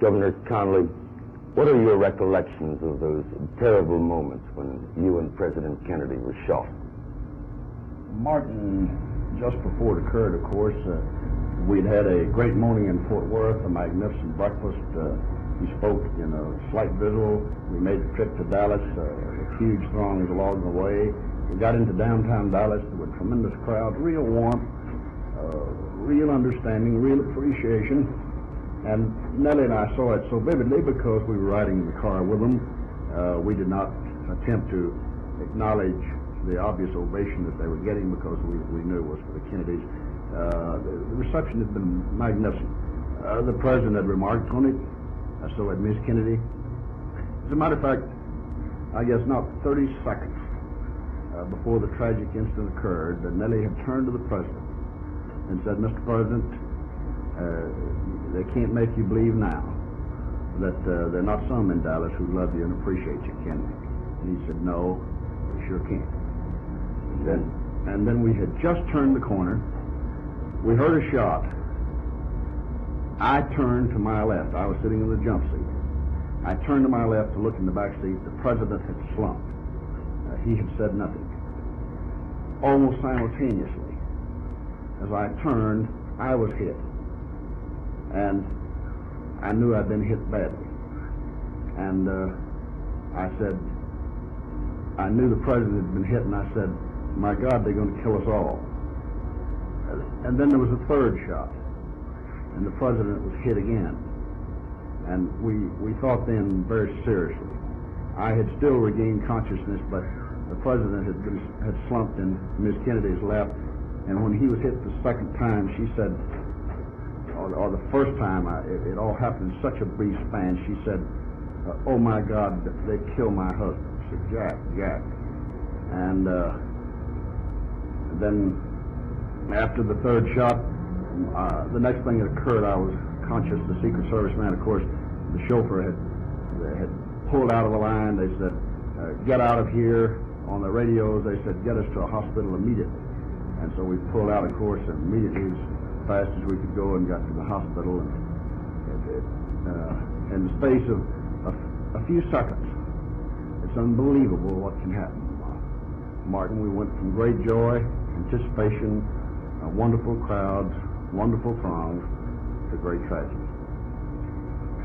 Governor Connally, what are your recollections of those terrible moments when you and President Kennedy were shot? Martin, just before it occurred, of course, we'd had a great morning in Fort Worth, a magnificent breakfast. He spoke in a slight drizzle. We made the trip to Dallas, huge throngs along the way. We got into downtown Dallas. There were tremendous crowds, real warmth, real understanding, real appreciation. And Nellie and I saw it so vividly because we were riding in the car with them. We did not attempt to acknowledge the obvious ovation that they were getting because we knew it was for the Kennedys. The reception had been magnificent. The president had remarked on it. So had Miss Kennedy. As a matter of fact, I guess not 30 seconds before the tragic incident occurred, Nellie had turned to the president and said, "Mr. President, they can't make you believe now that there are not some in Dallas who love you and appreciate you, can they?" And he said, "No, they sure can't." And then we had just turned the corner. We heard a shot. I turned to my left. I was sitting in the jump seat. I turned to my left to look in the back seat. The president had slumped. He had said nothing. Almost simultaneously, as I turned, I was hit. And I knew I'd been hit badly. And I said, I knew the president had been hit, and I said, "My God, they're going to kill us all." And then there was a third shot. And the president was hit again. And we thought then very seriously. I had still regained consciousness, but the president had slumped in Miss Kennedy's lap. And when he was hit the second time, she said, or the first time, it all happened in such a brief span, she said, "Oh my God, they killed my husband." I said, Jack. And then after the third shot, the next thing that occurred, I was conscious. The Secret Service man, of course, the chauffeur had pulled out of the line. They said, "Get out of here." On the radios, they said, "Get us to a hospital immediately." And so we pulled out, of course, immediately as fast as we could go and got to the hospital. And in the space of a few seconds, it's unbelievable what can happen. Martin, we went from great joy, anticipation, wonderful crowds, wonderful throngs, to great tragedy.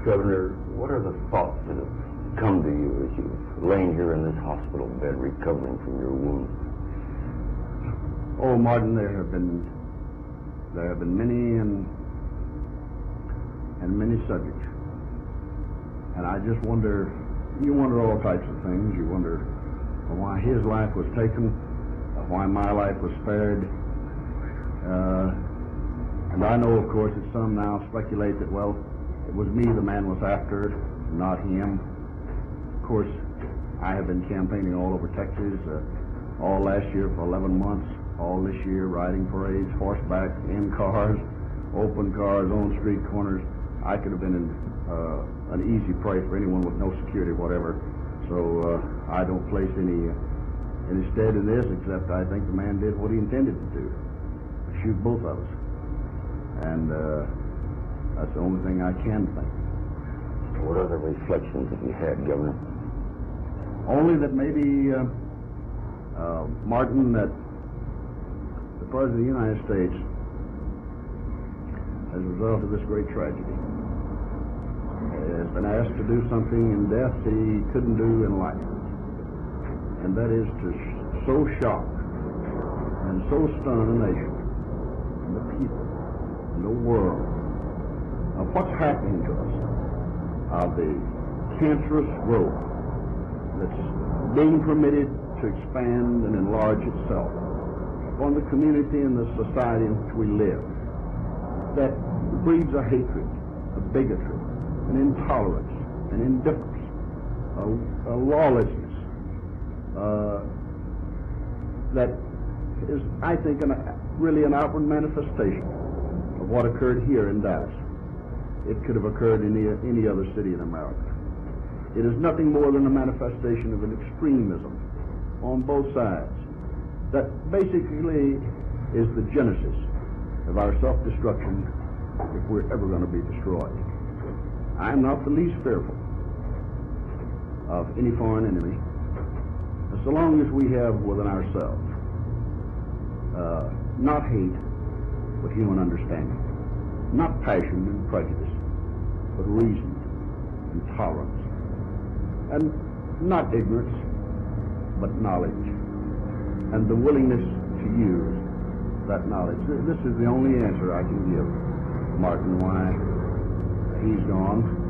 Governor, what are the thoughts that have come to you as you've lain here in this hospital bed recovering from your wound? Oh, Martin, there have been many and many subjects. And I just wonder, you wonder all types of things. You wonder why his life was taken, why my life was spared. And I know, of course, that some now speculate that, well, it was me the man was after, not him. Of course, I have been campaigning all over Texas, all last year for 11 months, all this year riding parades, horseback, in cars, open cars, on street corners. I could have been an easy prey for anyone with no security, whatever. So I don't place any stead in this, except I think the man did what he intended to do, shoot both of us. And that's the only thing I can think. What other reflections have you had, Governor? Only that maybe, Martin, that the President of the United States, as a result of this great tragedy, has been asked to do something in death that he couldn't do in life. And that is to so shock and so stun a nation, and the people, and the world, of what's happening to us, of the cancerous growth that's being permitted to expand and enlarge itself upon the community and the society in which we live, that breeds a hatred, a bigotry, an intolerance, an indifference, a lawlessness that is, I think, really an outward manifestation of what occurred here in Dallas. It could have occurred in any other city in America. It is nothing more than a manifestation of an extremism on both sides that basically is the genesis of our self-destruction if we're ever going to be destroyed. I am not the least fearful of any foreign enemy, so long as we have within ourselves not hate, but human understanding, not passion and prejudice, but reason and tolerance, and not ignorance, but knowledge, and the willingness to use that knowledge. This is the only answer I can give Martin why he's gone.